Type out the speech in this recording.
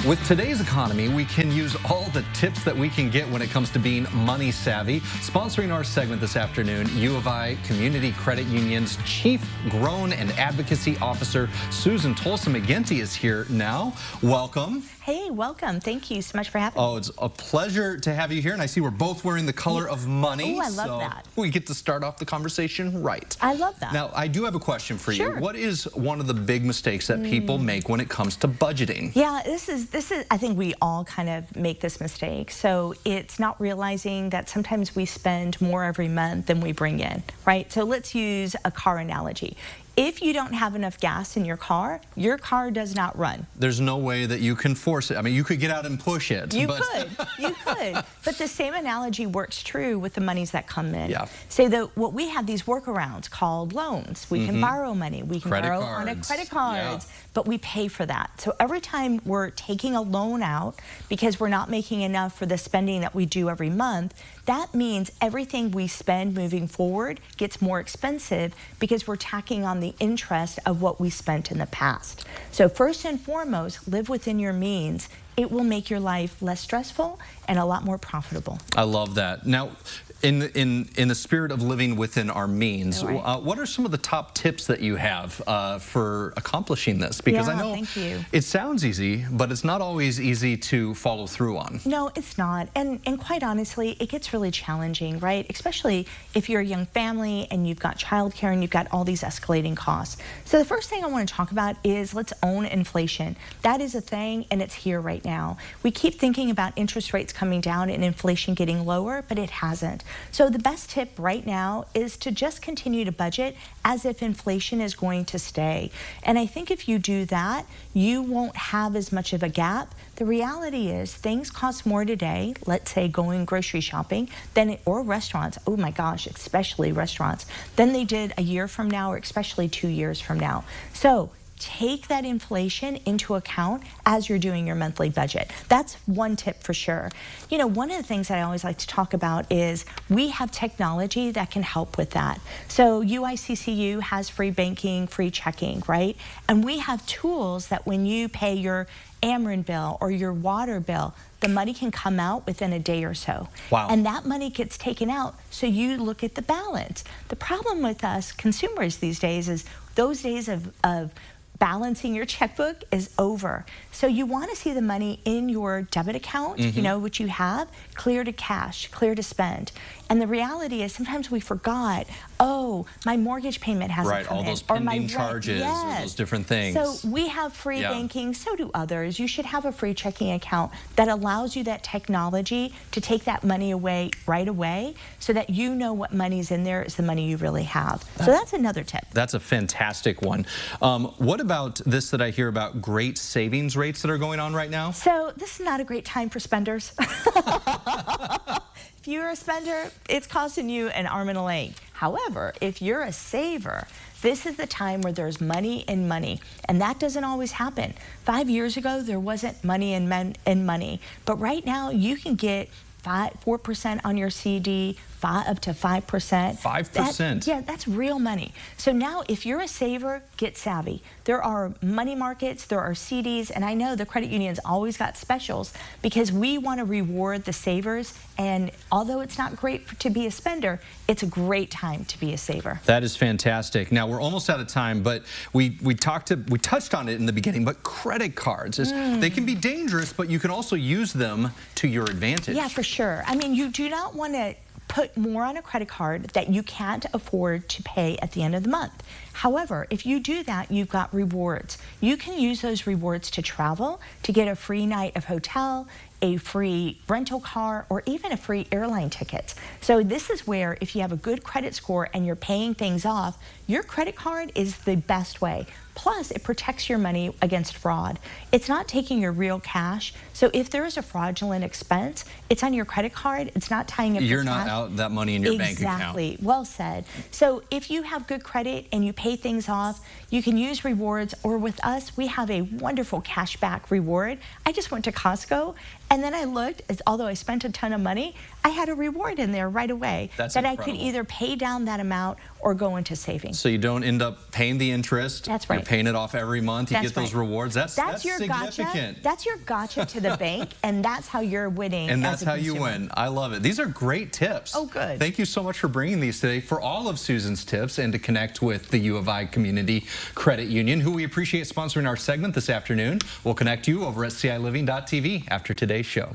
With today's economy, we can use all the tips that we can get when it comes to being money savvy. Sponsoring our segment this afternoon, U of I Community Credit Union's Chief Grown and Advocacy Officer, Susan Tolson-McGinty, is here now. Welcome. Hey, welcome. Thank you so much for having me. Oh, it's a pleasure to have you here, and I see we're both wearing the color of money. Oh, I love that. We get to start off the conversation right. I love that. Now, I do have a question for Sure. you. What is one of the big mistakes that people make when it comes to budgeting? Yeah, this is, I think we all kind of make this mistake. So it's not realizing that sometimes we spend more every month than we bring in, right? So let's use a car analogy. If you don't have enough gas in your car does not run. There's no way that you can force it. I mean, you could get out and push it. You could. But the same analogy works true with the monies that come in. Yeah. So what we have these workarounds called loans. We can borrow money. We can borrow on a credit card, but we pay for that. So every time we're taking a loan out because we're not making enough for the spending that we do every month, that means everything we spend moving forward gets more expensive because we're tacking on the interest of what we spent in the past. So first and foremost, live within your means. It will make your life less stressful and a lot more profitable. I love that. Now, in the spirit of living within our means, what are some of the top tips that you have for accomplishing this? Because I know it sounds easy, but it's not always easy to follow through on. No, it's not. And quite honestly, it gets really challenging, right? Especially if you're a young family and you've got childcare and you've got all these escalating costs. So the first thing I want to talk about is let's own inflation. That is a thing, and it's here right now. We keep thinking about interest rates coming down and inflation getting lower, but it hasn't. So the best tip right now is to just continue to budget as if inflation is going to stay. And I think if you do that, you won't have as much of a gap. The reality is things cost more today, let's say going grocery shopping, or restaurants, oh my gosh, especially restaurants, than they did a year from now or especially 2 years from now. So take that inflation into account as you're doing your monthly budget. That's one tip for sure. You know, one of the things that I always like to talk about is we have technology that can help with that. So UICCU has free banking, free checking, right? And we have tools that when you pay your Ameren bill or your water bill, the money can come out within a day or so. Wow. And that money gets taken out, so you look at the balance. The problem with us consumers these days is those days of balancing your checkbook is over. So you want to see the money in your debit account, you know, which you have, clear to cash, clear to spend. And the reality is sometimes we forgot, oh, my mortgage payment hasn't come in. All those pending charges, or those different things. So we have free banking, so do others. You should have a free checking account that allows you that technology to take that money away right away so that you know what money's in there is the money you really have. So that's another tip. That's a fantastic one. What about this that I hear about great savings rates that are going on right now? So this is not a great time for spenders. If you're a spender, it's costing you an arm and a leg. However, if you're a saver, this is the time where there's money in money, and that doesn't always happen. 5 years ago, there wasn't money in money, but right now you can get 4% on your CD, up to 5%. 5%? Yeah, that's real money. So now if you're a saver, get savvy. There are money markets, there are CDs, and I know the credit union's always got specials because we want to reward the savers, and although it's not great to be a spender, it's a great time to be a saver. That is fantastic. Now, we're almost out of time, but we touched on it in the beginning, but credit cards, they can be dangerous, but you can also use them to your advantage. Yeah, for sure. I mean, you do not want to put more on a credit card that you can't afford to pay at the end of the month. However, if you do that, you've got rewards. You can use those rewards to travel, to get a free night of hotel, a free rental car, or even a free airline ticket. So this is where if you have a good credit score and you're paying things off, your credit card is the best way. Plus, it protects your money against fraud. It's not taking your real cash. So if there is a fraudulent expense, it's on your credit card. It's not tying up You're not out that money in your bank account. Exactly. Well said. So if you have good credit and you pay things off, you can use rewards, or with us, we have a wonderful cashback reward. I just went to Costco And then I looked, although I spent a ton of money, I had a reward in there right away That's that incredible. I could either pay down that amount or go into savings. So you don't end up paying the interest. That's right. You're paying it off every month. You get those rewards. That's your significant. gotcha. That's your gotcha to the bank, and that's how you're winning. And that's as a how you consumer. win. I love it. These are great tips. Oh, good. Thank you so much for bringing these today. For all of Susan's tips and to connect with the U of I Community Credit Union, who we appreciate sponsoring our segment this afternoon. We'll connect you over at ciLiving.tv after today's show.